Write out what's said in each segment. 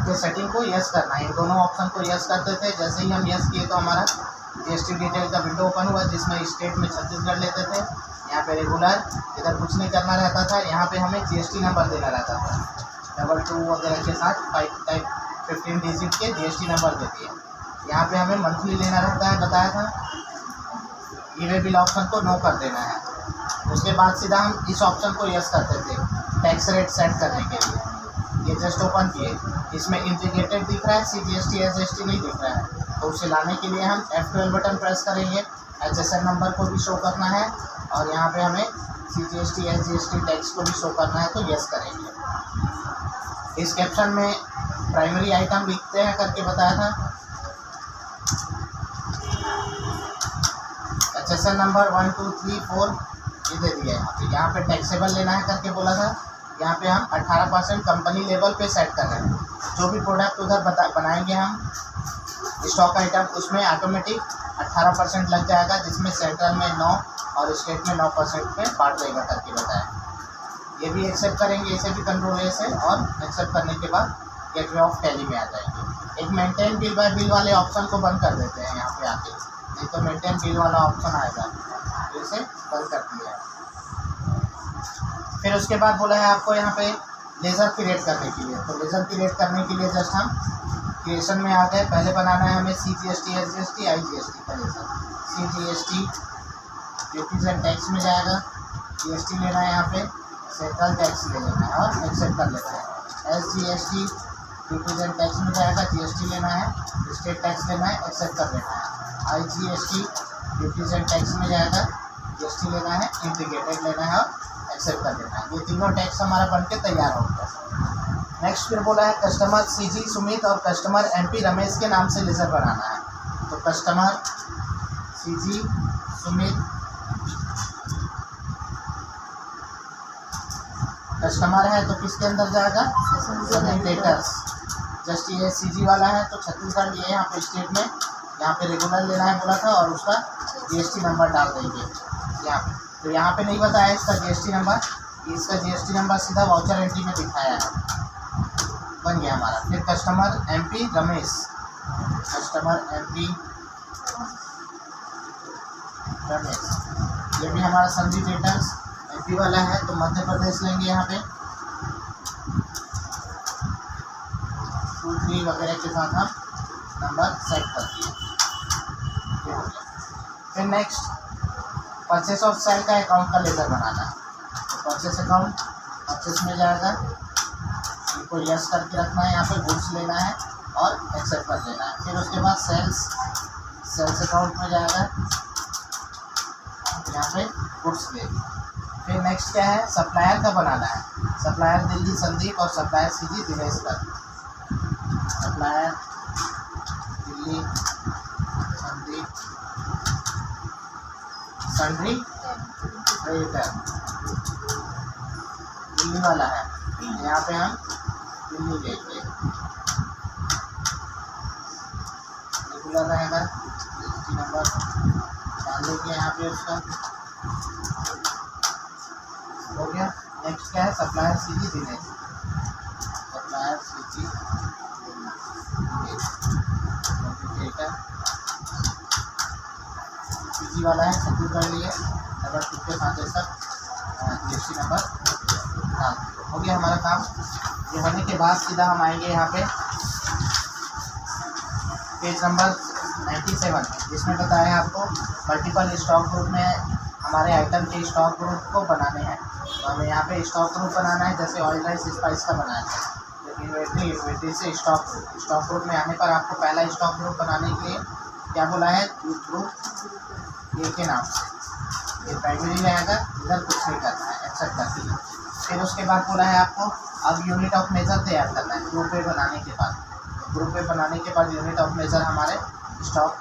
के सेटिंग को यस करना है। इन दोनों ऑप्शन को यस करते थे। जैसे ही हम यस किए तो हमारा जीएसटी डिटेल का विंडो ओपन हुआ, जिसमें स्टेट में छत्तीसगढ़ लेते थे, यहाँ पे रेगुलर, इधर कुछ नहीं करना रहता था। यहाँ पे हमें जीएसटी नंबर देना रहता था, 22 वगैरह के साथ 15 डिजिट के जीएसटी नंबर देती है। यहाँ पे हमें मंथली लेना रहता है, बताया था। ई वे बिल ऑप्शन को नो कर देना है। उसके बाद सीधा हम इस ऑप्शन को यस करते थे, टैक्स रेट सेट करने के लिए। ये जस्ट ओपन किए, इसमें इंटीग्रेटेड दिख रहा है, CGST SGST नहीं दिख रहा है, तो उसे लाने के लिए हम F12 बटन प्रेस करेंगे। HSN नंबर को भी शो करना है और यहाँ पे हमें CGST SGST टैक्स को भी शो करना है, तो यस करेंगे। इस कैप्शन में प्राइमरी आइटम लिखते हैं करके बताया था। HSN नंबर 1 2 3 4 ये दे दिया है। यहाँ पे टैक्सेबल लेना है करके बोला था। यहाँ पे हम 18% कंपनी लेवल पे सेट कर रहे हैं। जो भी प्रोडक्ट उधर बनाएंगे हम स्टॉक आइटम, उसमें ऑटोमेटिक 18% लग जाएगा, जिसमें सेंट्रल में 9 और स्टेट में 9% में बांट देगा करके बताया। ये भी एक्सेप्ट करेंगे, इसे भी कंट्रोल ए से, और एक्सेप्ट करने के बाद गेटवे ऑफ टैली में आ जाएंगे। एक मेंटेन बिल बाय बिल वाले ऑप्शन को बंद कर देते हैं यहाँ पे आके, नहीं तो मेंटेन बिल वाला ऑप्शन आएगा, तो इसे बंद कर दिया है। फिर उसके बाद बोला है आपको यहाँ पे लेज़र क्रिएट करने के लिए। तो लेज़र क्रिएट करने के लिए जस्ट हम क्रिएशन में आ गए। पहले बनाना है हमें CGST SGST IGST का laser. CGST duties and tax में जाएगा, GST लेना है, यहाँ पे सेंट्रल टैक्स ले लेना है और एक्सेप्ट कर लेना है। SGST ड्यूटीज एंड टैक्स में जाएगा, GST लेना है, स्टेट टैक्स लेना है, एक्सेप्ट कर लेना है। IGST ड्यूटीज एंड टैक्स में जाएगा, GST लेना है, इंटीग्रेटेड लेना है और एक्सेप्ट कर देना है। ये तीनों टैक्स हमारा बन के तैयार हो गया। नेक्स्ट फिर बोला है कस्टमर CG सुमित और कस्टमर MP रमेश के नाम से लेज़र बनाना है। तो कस्टमर CG सुमित, कस्टमर है तो किसके अंदर जाएगा, सभी डेटर्स। जस्ट ये CG वाला है तो छत्तीसगढ़, ये यहाँ पे स्टेट में, यहाँ पे रेगुलर लेना है बोला था, और उसका GST नंबर डाल देंगे यहाँ पे। तो यहाँ पे नहीं बताया इसका GST नंबर, इसका GST नंबर सीधा वाउचर एंट्री में दिखाया है, बन गया हमारा। फिर customer MP Ramesh, customer MP Ramesh, ये भी हमारा सभी डेटर्स MP वाला है, तो मध्य प्रदेश लेंगे यहाँ पे 2 3 वगैरह के साथ हम नंबर सेट कर दिए। फिर नेक्स्ट परचेस और सेल का अकाउंट का लेज़र बनाना है। तो परचेस अकाउंट, परचेस में जाएगा, इनको यस करके रखना है, यहाँ पे गुड्स लेना है और एक्सेप्ट कर देना है। फिर उसके बाद सेल्स अकाउंट में जाएगा, यहाँ पे गुड्स ले। फिर नेक्स्ट क्या है, सप्लायर का बनाना है। सप्लायर दिल्ली संदीप और सप्लायर CG दिनेश का। Supplier Delhi Sandeep sundry creditor, Delhi वाला है, यहाँ पे हम दिल्ली लेंगे, रेगुलर रहेगा, GST नंबर डाल देंगे यहाँ पे उसका, हो गया। नेक्स्ट क्या है, supplier CG Dinesh, supplier CG Dinesh, CG वाला है, छत्तीसगढ़ लिए, अगर के साथ ऐसा GST नंबर डाल, हो गया हमारा काम। ये होने के बाद सीधा हम आएंगे यहाँ पे पेज नंबर 97, जिसमें बताया है आपको मल्टीपल स्टॉक ग्रुप में हमारे आइटम के स्टॉक ग्रुप को बनाने हैं। तो हमें यहाँ पे स्टॉक ग्रुप बनाना है, जैसे ऑयल राइस स्पाइस का बनाना है। तो इन्वेंट्री से स्टॉक ग्रुप में आने पर आपको पहला स्टॉक ग्रुप बनाने के लिए क्या बोला है, ग्रुप A के नाम से, ये प्राइमरी रहेगा, इधर कुछ नहीं करना है, एक्सेप्ट कर दिया। फिर उसके बाद बोला है आपको अब यूनिट ऑफ मेजर तैयार करना है ग्रुप ए बनाने के बाद। तो ग्रुप ए बनाने के बाद यूनिट ऑफ मेजर हमारे स्टॉक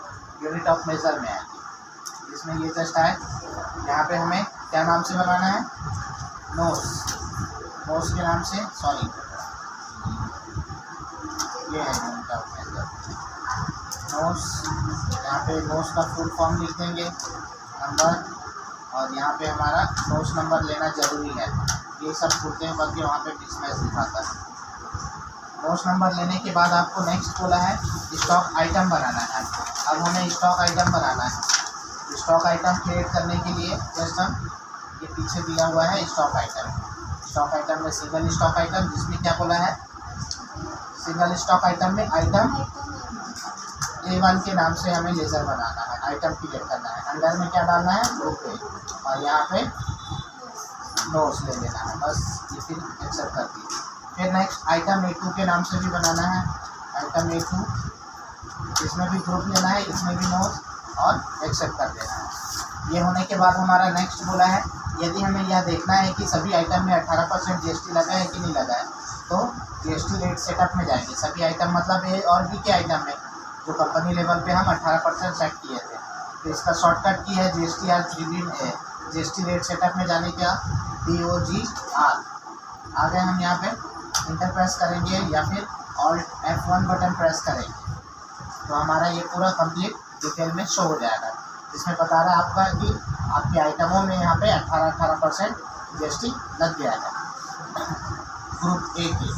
यूनिट ऑफ मेजर में आएगी, जिसमें ये जस्ट आए। यहाँ पे हमें क्या नाम से बनाना है, नोस के नाम से, सॉरी ये है यूनिट ऑफ मेजर नोस। यहाँ पे नोस का फुल फॉर्म लिख देंगे, नंबर, और यहाँ पे हमारा नोस नंबर लेना जरूरी है। ये सब पूछते हैं, बाकी वहाँ पे डिस्मैच दिखाता है। नोट्स नंबर लेने के बाद आपको नेक्स्ट बोला है स्टॉक आइटम बनाना है। अब हमें स्टॉक आइटम बनाना है। स्टॉक आइटम क्रिएट करने के लिए जस्ट हम ये पीछे दिया हुआ है स्टॉक आइटम। स्टॉक आइटम में सिंगल स्टॉक आइटम, जिसमें क्या बोला है, सिंगल स्टॉक आइटम में आइटम A1 के नाम से हमें लेज़र बनाना है, आइटम क्रिएट करना है। अंदर में क्या डालना है, ग्रुप पे, और यहाँ पे नोट्स ले लेना है, बस ये फिर एक्सेप्ट कर दीजिए। फिर नेक्स्ट आइटम A2 के नाम से भी बनाना है, आइटम A2, इसमें भी ग्रुप लेना है, इसमें भी नोट्स, और एक्सेप्ट कर देना है। ये होने के बाद हमारा नेक्स्ट बोला है यदि हमें यह देखना है कि सभी आइटम में 18% GST लगा है कि नहीं लगा है, तो GST रेट सेटअप में जाएंगे। सभी आइटम मतलब A और B के आइटम में जो कंपनी लेवल पे हम 18% सेट किए थे, तो इसका शॉर्टकट की है GST रेट सेटअप में जाने का DOGR। आगे हम यहाँ पे इंटर प्रेस करेंगे या फिर Alt F1 बटन प्रेस करेंगे, तो हमारा ये पूरा कंप्लीट डिटेल में शो हो जाएगा, जिसमें बता रहा है आपका कि आपके आइटमों में यहाँ पे 18% GST लग गया है ग्रुप A के।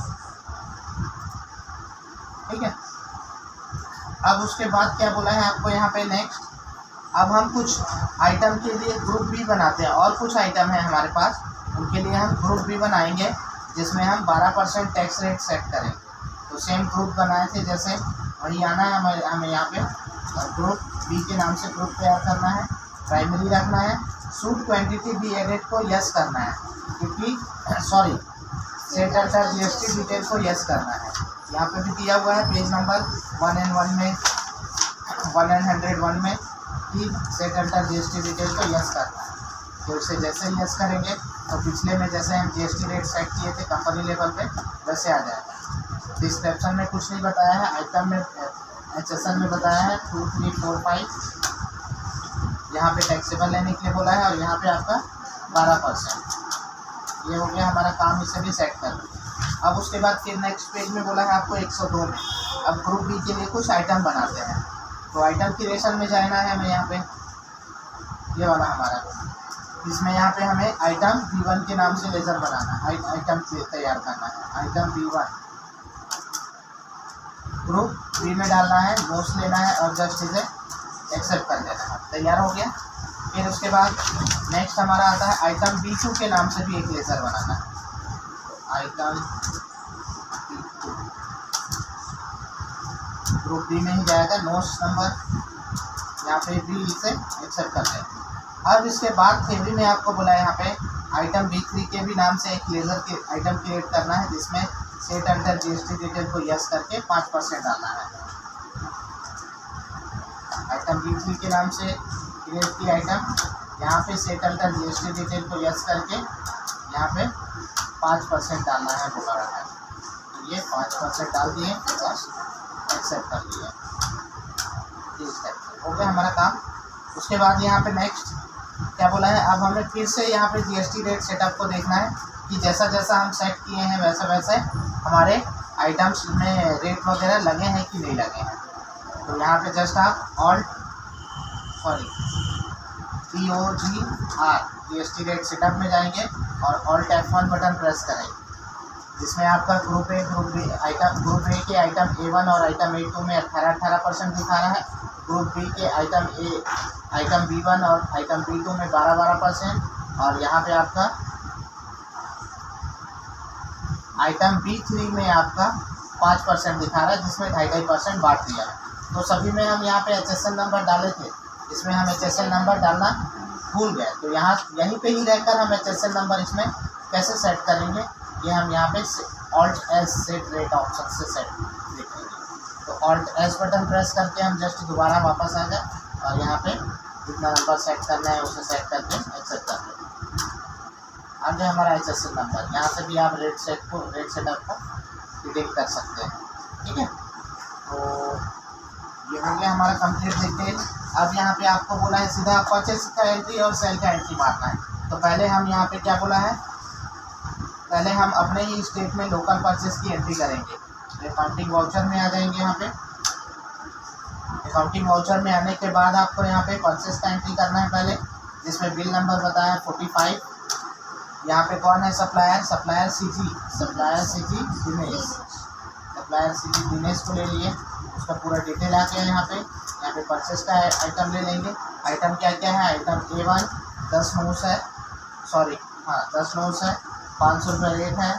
ठीक है, अब उसके बाद क्या बोला है आपको यहाँ पे नेक्स्ट, अब हम कुछ आइटम के लिए ग्रुप B बनाते हैं, और कुछ आइटम है हमारे पास, उनके लिए हम ग्रुप B बनाएंगे, जिसमें हम 12% टैक्स रेट सेट करेंगे। तो सेम ग्रुप बनाए थे जैसे वही आना है हमें यहाँ पे, ग्रुप B के नाम से ग्रुप तैयार करना है, प्राइमरी रखना है, शुड क्वांटिटी बी एडेड को यस करना है, क्योंकि सेट अल्टर GST डिटेल को यस करना है। यहाँ पे भी दिया हुआ है पेज नंबर 101 में कि सेट अल्टर GST डिटेल को यस करना है। तो इसे जैसे ही यस करेंगे तो पिछले में जैसे हम GST रेट सेट किए थे कंपनी लेवल पे, वैसे आ जाएगा। डिस्क्रिप्शन में कुछ नहीं बताया है, आइटम में HSN में बताया है 2, 3, 4, 5 यहाँ पे टैक्सेबल लेने के लिए बोला है, और यहाँ पे आपका 12%। ये हो गया हमारा काम, इसे भी सेट कर दो। अब उसके बाद फिर नेक्स्ट पेज में बोला है आपको 102 में, अब ग्रुप B के लिए कुछ आइटम बनाते हैं। तो आइटम क्रिएशन में जाना है हमें, यहाँ पे ये वाला हमारा, इसमें यहाँ पे हमें आइटम B1 के नाम से लेज़र बनाना है, आइटम तैयार करना है। आइटम B1 ग्रुप B में डालना है, नोट्स लेना है, और जस्ट इसे एक्सेप्ट कर देना है। तैयार हो गया। फिर उसके बाद नेक्स्ट हमारा आता है आइटम B2 के नाम से भी एक लेज़र बनाना है। आइटम B2 ग्रुप B में ही जाएगा, नोट्स नंबर यहाँ पे भी इसे एक्सेप्ट कर दें। अब इसके बाद फेवरी में आपको बोला है यहाँ पे आइटम B3 के भी नाम से एक लेज़र के आइटम क्रिएट करना है, जिसमें सेट अंडर GST डिटेल को यस करके 5% डालना है। आइटम B3 के नाम से क्रिएट की आइटम, यहाँ पे सेट अंडर GST डिटेल को यस करके यहाँ पे 5% डालना है बोला रहा है। तो ये 5% डाल दिए, बस एक्सेप्ट कर दिए। हो गया हमारा काम। उसके बाद यहाँ पे नेक्स्ट क्या बोला है, अब हमें फिर से यहाँ पे GST रेट सेटअप को देखना है कि जैसा जैसा हम सेट किए हैं वैसा वैसे हमारे आइटम्स में रेट वगैरह लगे हैं कि नहीं लगे हैं। तो यहाँ पे जस्ट आप DOGR GST रेट सेटअप में जाएंगे और Alt F1 बटन प्रेस करेंगे, जिसमें आपका ग्रुप A के आइटम A1 और आइटम A2 में 18% दिखा रहा है, ग्रुप B के आइटम B1 और आइटम B2 में 12%, और यहाँ पे आपका आइटम B3 में आपका 5% दिखा रहा है, जिसमें 2.5% बांट दिया है। तो सभी में हम यहाँ पे HSN नंबर डाले थे, इसमें हम HSN नंबर डालना भूल गए, तो यहाँ यहीं पे ही रहकर हम HSN नंबर इसमें कैसे सेट करेंगे, ये हम यहाँ पे Alt S set rate option से सेट देखेंगे। तो Alt S बटन प्रेस करके हम जस्ट दोबारा वापस आ गए, और यहाँ पे जितना नंबर सेट करना है उसे सेट करके एक्सेप्ट कर देंगे। आगे हमारा HSN नंबर, यहाँ से भी आप रेट सेटअप को डिटेक्ट कर सकते हैं। ठीक है, तो ये हो गया हमारा कंप्लीट डिटेल। अब यहाँ पे आपको बोला है सीधा परचेस का एंट्री और सेल का एंट्री मारना है। तो पहले हम यहाँ पे क्या बोला है, पहले हम अपने ही स्टेट में लोकल परचेस की एंट्री करेंगे। अकाउंटिंग वाउचर में आ जाएंगे। यहाँ पे अकाउंटिंग वाउचर में आने के बाद आपको यहाँ पे परचेस का एंट्री करना है पहले, जिसमें बिल नंबर बताया 45। यहाँ पे कौन है supplier, supplier CG Dinesh. Supplier CG Dinesh को ले लिए, उसका पूरा डिटेल आ गया यहाँ पे परचेस का आइटम ले लेंगे। आइटम क्या क्या है, आइटम A1 10 नोट्स है, सॉरी हाँ 10 नोट्स है, 500 रुपये रेट है,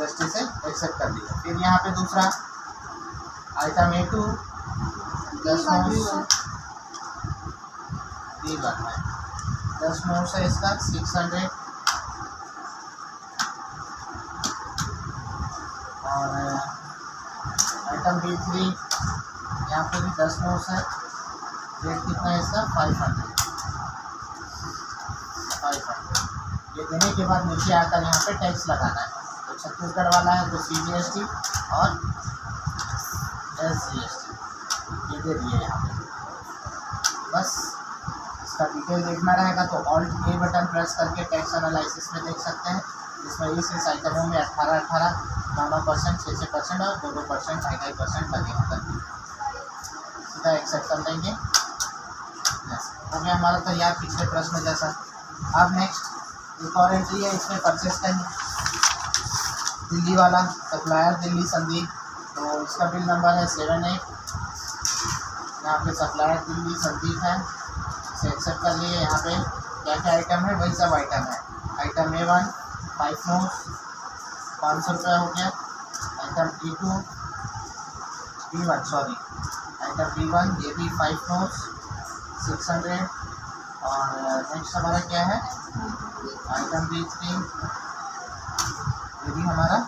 जस्ट इसे एक्सेप्ट कर दिया। फिर यहाँ पे दूसरा आइटम A2 10 नोट्स B1 है, 10 नोट्स है, इसका 600। और आइटम B3 यहाँ पे भी 10 नोट्स है, रेट कितना है इसका 500। ये देने के बाद नीचे आकर यहाँ पे टैक्स लगाना है। तो छत्तीसगढ़ वाला है तो CGST और SGST ये दे दिए यहाँ पे। बस इसका डिटेल देखना रहेगा तो Alt A बटन प्रेस करके टैक्स एनालिसिस में देख सकते हैं, जिसमें इस आइटमों में 18%, 9% 6% और 2% 2.5% लगे होंगे। सीधा एक्सेप्ट कर लेंगे। हो गया हमारा तैयार पिछले प्रश्न जैसा। अब नेक्स्ट एक और एंट्री है, इसमें परचेस का ही दिल्ली वाला सप्लायर दिल्ली संदीप, तो इसका बिल नंबर है 78। यहाँ पे सप्लायर दिल्ली संदीप है, इसे एक्सेप्ट कर लिए। यहाँ पे क्या क्या आइटम है, वही सब आइटम है। आइटम A1 5 नोट्स 500 रुपये हो गया। Item B1 sorry item B1 ये भी 5 नोट्स 600। और नेक्स्ट हमारा क्या है, आइटम B3 ये भी हमारा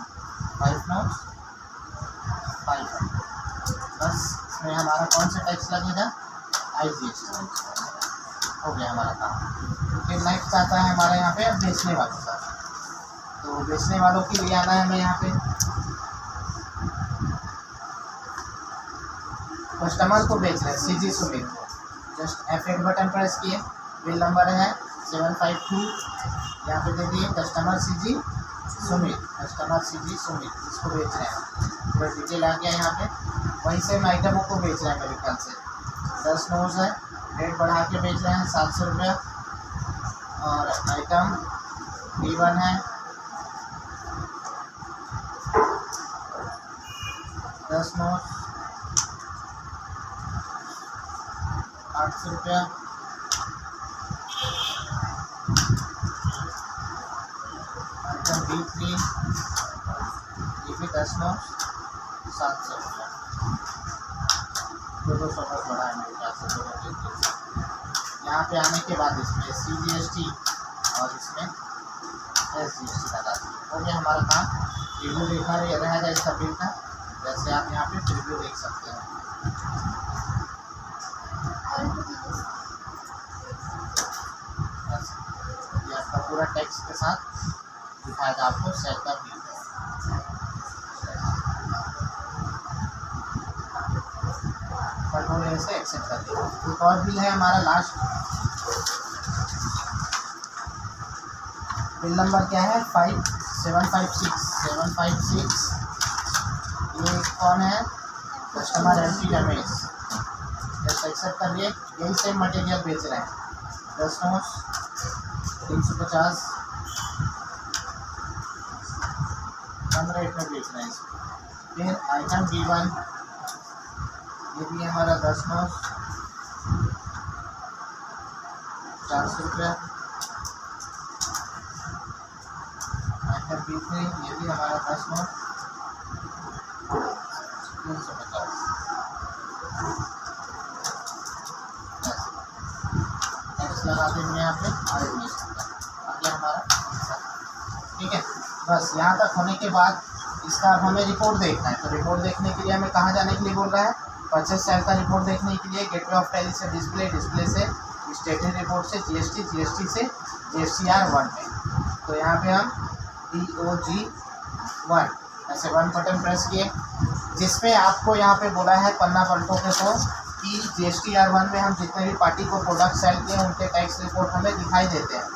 5 नोट्स 500। बस इसमें हमारा कौन सा टैक्स लगेगा, IGST हो गया हमारा काम। फिर नेक्स्ट आता है हमारे यहाँ पे अब बेचने वालों का। तो बेचने वालों के लिए आना है हमें यहाँ पे, कस्टमर को बेच रहे हैं CG सुमित को, जस्ट F8 बटन प्रेस किए, बिल नंबर है 752, यहाँ पे दे दिए कस्टमर CG सुमित, इसको बेच रहे हैं। पूरा डिटेल आ गया यहाँ पे। वहीं से हम आइटमों को बेच रहे हैं मेरे ख्याल से 10 नोट्स है, रेट बढ़ा के बेच रहे हैं 700 रुपया। और आइटम B1 है 10 नोट्स 800 रुपया। आइटम B3 ये भी 10 नोट्स 700 रुपया। 200 बस बढ़ा है मेरे ख्याल से दोनों। यहाँ पे आने के बाद इसमें CGST और इसमें SGST लगा दिए। हो गया हमारा काम। प्रीव्यू देखना रहेगा इसका बिल का, जैसे आप यहाँ पे प्रीव्यू देख सकते हैं। ये आपका पूरा टैक्स के साथ दिखाएगा आपको सेट का बिल। कंट्रोल से एक्सेप्ट कर दिया। एक और बिल है हमारा लास्ट, बिल नंबर क्या है 756। ये कौन है, कस्टमर MP रमेश, जैसे एक्सेप्ट कर लिए। यही सेम मटेरियल बेच रहे हैं 10 नोट्स 350 कम रेट में बेच रहे हैं इसको। फिर आइटम B1 ये भी हमारा 10 नोट्स 400 रुपया। आइटम B3 ये भी हमारा 10 नोट 350। टैक्स लगा देंगे यहाँ पे आगे हमारा। ठीक है, बस यहाँ तक होने के बाद इसका अब हमें रिपोर्ट देखना है। तो रिपोर्ट देखने के लिए हमें कहाँ जाने के लिए बोल रहा है, परचेस सेल का रिपोर्ट देखने के लिए गेटवे ऑफ टैली से डिस्प्ले से स्टेटमेंट रिपोर्ट से GST से GSTR 1 में। तो यहाँ पे हम DOG 1 ऐसे 1 बटन प्रेस किए, जिसमें आपको यहाँ पे बोला है पन्ना पलटों के तो कि GSTR 1 में हम जितने भी पार्टी को प्रोडक्ट सेल किए उनके टैक्स रिपोर्ट हमें दिखाई देते हैं।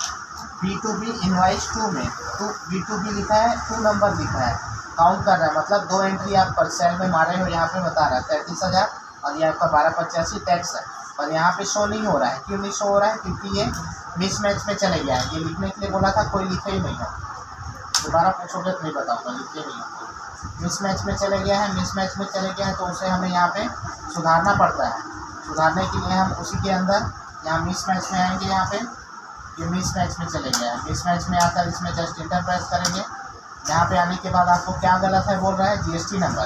B2B इनवाइस 2 में तो B2B लिखा है, 2 नंबर लिखा है, काउंट कर रहा है, मतलब 2 एंट्री आप पर सेल में मारे हो। यहाँ पे बता रहा है 33,000 और ये आपका 1285 टैक्स है। पर यहाँ पे शो नहीं हो रहा है। क्यों नहीं शो हो रहा है, क्योंकि ये मिसमैच में चले गया है। ये लिखने के लिए बोला था, कोई लिखे ही नहीं है। दोबारा पूछोगे तो नहीं बताऊँगा, लिखे नहीं हो। मिसमैच में चले गया है, मिसमैच में चले गया है तो उसे हमें यहाँ पे सुधारना पड़ता है। सुधारने के लिए हम उसी के अंदर यहाँ मिसमैच में आएंगे, यहाँ पे ये मिसमैच में चले गया है। मिसमैच में आकर इसमें जस्ट इंटर प्रेस करेंगे। यहाँ पे आने के बाद आपको क्या गलत है बोल रहा है, जीएसटी नंबर।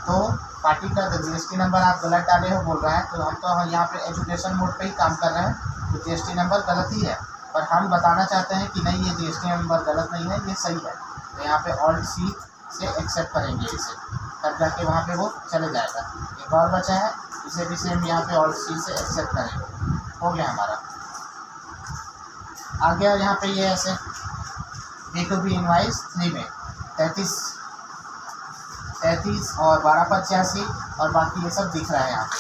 तो पार्टी का जीएसटी नंबर आप गलत डाले हो बोल रहा है। तो हम तो यहाँ पे एजुकेशन मोड पे ही काम कर रहे हैं, तो जीएसटी नंबर गलत ही है, पर हम बताना चाहते हैं कि नहीं, ये जीएसटी नंबर गलत नहीं है, ये सही है। तो यहाँ पे ऑल्ट सी से एक्सेप्ट करेंगे इसे, तब जाके वहाँ पे वो चले जाएगा। एक और बचा है, इसे भी सेम यहाँ पे ऑल्ट सी से एक्सेप्ट करेंगे। हो गया हमारा। आ गया यहाँ पे ये ऐसे B2B इनवाइस 3 में 33 और 1285 और बाकी ये सब दिख रहा है। यहाँ पे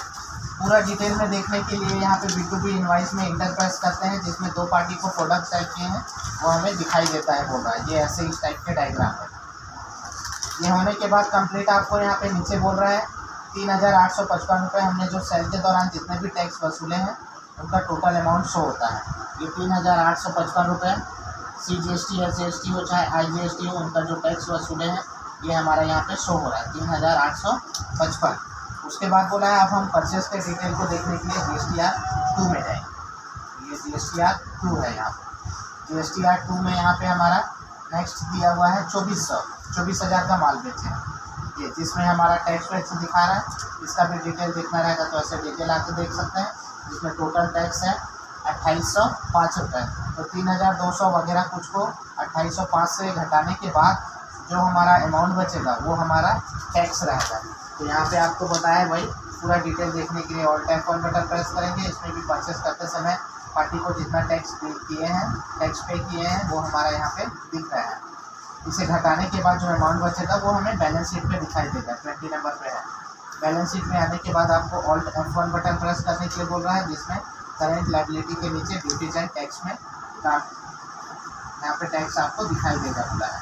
पूरा डिटेल में देखने के लिए यहाँ पे B2B इनवाइस में इंटर प्रेस करते हैं, जिसमें 2 पार्टी को प्रोडक्ट टाइप किए हैं वो हमें दिखाई देता है बोल रहा है। ये ऐसे इस टाइप के डायग्राम है। ये होने के बाद कंप्लीट आपको यहाँ पे नीचे बोल रहा है 3855 रुपये हमने जो सेल के दौरान जितने भी टैक्स वसूले हैं उनका टोटल अमाउंट शो होता है। ये 3855 रुपये CGST SGST हो चाहे IGST हो, उनका जो टैक्स वसूले हैं ये हमारा यहाँ पे शो हो रहा है 3855। उसके बाद बोला है अब हम परचेस के डिटेल को देखने के लिए GSTR 2 में जाएंगे। ये GSTR 2 है। यहाँ पे GSTR 2 में यहाँ पे हमारा नेक्स्ट दिया हुआ है 24,000 का माल बेचे हैं ये, जिसमें हमारा टैक्स वैक्स दिखा रहा है। इसका भी डिटेल देखना रहेगा तो ऐसे डिटेल आके देख सकते हैं, जिसमें टोटल टैक्स है 2805 रुपये। तो 3200 वगैरह कुछ को 2805 से घटाने के बाद जो हमारा अमाउंट बचेगा वो हमारा टैक्स रहेगा। तो यहाँ पे आपको बताया भाई, पूरा डिटेल देखने के लिए ऑल F1 बटन प्रेस करेंगे। इसमें भी परचेस करते समय पार्टी को जितना टैक्स पे किए हैं वो हमारा यहाँ पे दिख रहा है। इसे घटाने के बाद जो अमाउंट बचेगा वो हमें बैलेंस शीट पे दिखाई देगा। 20 नंबर पे है। बैलेंस शीट में आने के बाद आपको ऑल्ट F1 बटन प्रेस करने के लिए बोल रहा है, जिसमें करेंट लायबिलिटी के नीचे ड्यूटीज एंड टैक्स में यहाँ पे टैक्स आपको दिखाई देगा बोला है।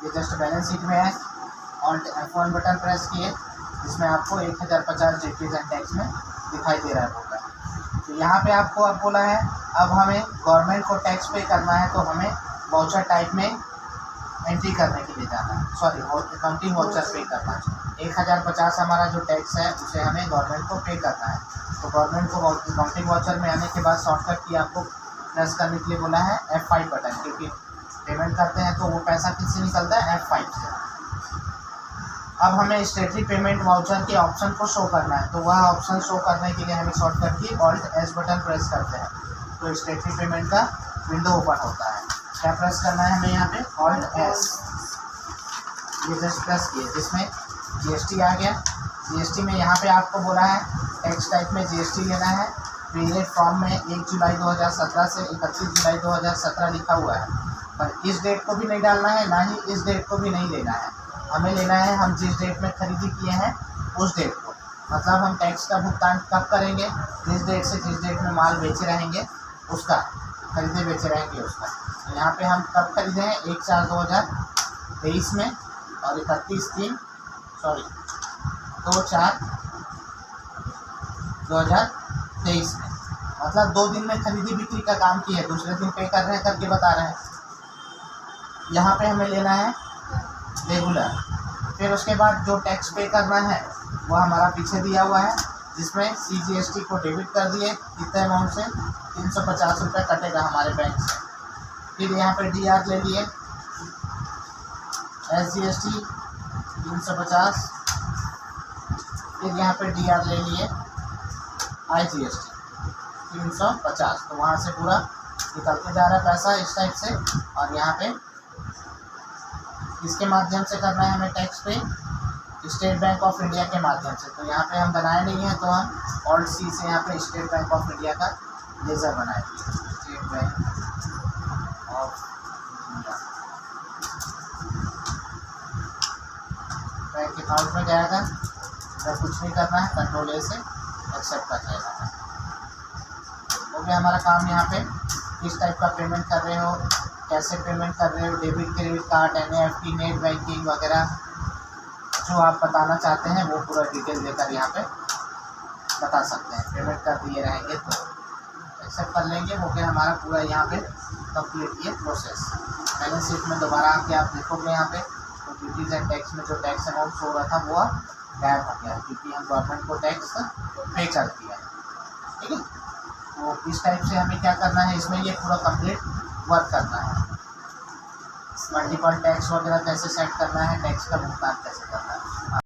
ये जस्ट बैलेंस शीट में है। ऑल्ट F1 बटन प्रेस किए, जिसमें आपको 1050 ड्यूटीज एंड टैक्स में दिखाई दे रहा है बोला है। तो यहाँ पे आपको अब बोला है अब हमें गवर्नमेंट को टैक्स पे करना है, तो हमें वाउचर टाइप में एंट्री करने के लिए जाना है, सॉरी अकाउंटिंग वाउचर पे करना है। 1050 हमारा जो टैक्स है उसे हमें गवर्नमेंट को पे करना है। तो गवर्नमेंट को अकाउंटिंग वाउचर में आने के बाद शॉर्टकट की आपको प्रेस करने के लिए बोला है F5 बटन, क्योंकि पेमेंट करते हैं तो वो पैसा किससे निकलता है, F5 से। अब हमें स्टेटरी पेमेंट वाउचर के ऑप्शन को शो करना है, तो वह ऑप्शन शो करने के लिए हमें शॉर्टकट की ऑल्ट S बटन प्रेस करते हैं, तो स्टेटरी पेमेंट का विंडो ओपन होता है। क्या प्रेस करना है हमें यहाँ पे, ऑल्ट S। ये जस्ट प्रेस किए, जिसमें GST आ गया। GST में यहाँ पे आपको बोला है टैक्स टाइप में GST लेना है। पीरियड फॉर्म में 1 जुलाई 2017 से 31 जुलाई 2017 लिखा हुआ है, पर इस डेट को भी नहीं डालना है, ना ही इस डेट को भी नहीं लेना है। हमें लेना है हम जिस डेट में खरीदी किए हैं उस डेट को, मतलब हम टैक्स का भुगतान कब करेंगे, जिस डेट से जिस डेट में माल बेचे रहेंगे उसका, खरीदे बेचे रहेंगे उसका। तो यहाँ पे हम कब खरीदे हैं, 1/4/2023 में और 2/4/2023 में, मतलब 2 दिन में खरीदी बिक्री का काम किया है, दूसरे दिन पे कर रहे हैं करके बता रहे हैं। यहाँ पे हमें लेना है रेगुलर। फिर उसके बाद जो टैक्स पे करना है वो हमारा पीछे दिया हुआ है, जिसमें CGST को डेबिट कर दिए कितने अमाउंट से, 350 रुपये कटेगा हमारे बैंक से। फिर यहाँ पे DR ले लिए, SGST 350, फिर यहाँ पे DR ले लिए IGST 350। तो वहाँ से पूरा निकलते जा रहा है पैसा इस टाइप से। और यहाँ पे इसके माध्यम से करना है हमें टैक्स पे, स्टेट बैंक ऑफ इंडिया के माध्यम से। तो यहाँ पे हम बनाए नहीं हैं, तो हम ऑल्ट C से यहाँ पे स्टेट बैंक ऑफ इंडिया का लेज़र बनाएंगे। State bank of India bank account में जाएगा, अगर कुछ नहीं करना है कंट्रोल A से एक्सेप्ट कर लेना है। हो गया हमारा काम। यहाँ पे किस टाइप का पेमेंट कर रहे हो, कैसे पेमेंट कर रहे हो, debit credit card, NEFT, net banking वगैरह जो आप बताना चाहते हैं वो पूरा डिटेल देकर यहाँ पे बता सकते हैं। पेमेंट कर दिए रहेंगे तो एक्सेप्ट कर लेंगे। हो गया हमारा पूरा यहाँ पे कंप्लीट ये प्रोसेस। बैलेंस शीट में दोबारा आके आप देखोगे यहाँ पे तो ड्यूटीज़ एंड टैक्स में जो टैक्स अमाउंट शो रहा था वो अब गायब हो गया क्योंकि हम गवर्नमेंट को टैक्स पे कर दिया है। ठीक है, तो इस टाइप से हमें क्या करना है, इसमें ये पूरा कंप्लीट वर्क करना है। मल्टीपल टैक्स वगैरह कैसे सेट करना है, टैक्स का भुगतान कैसे करना है।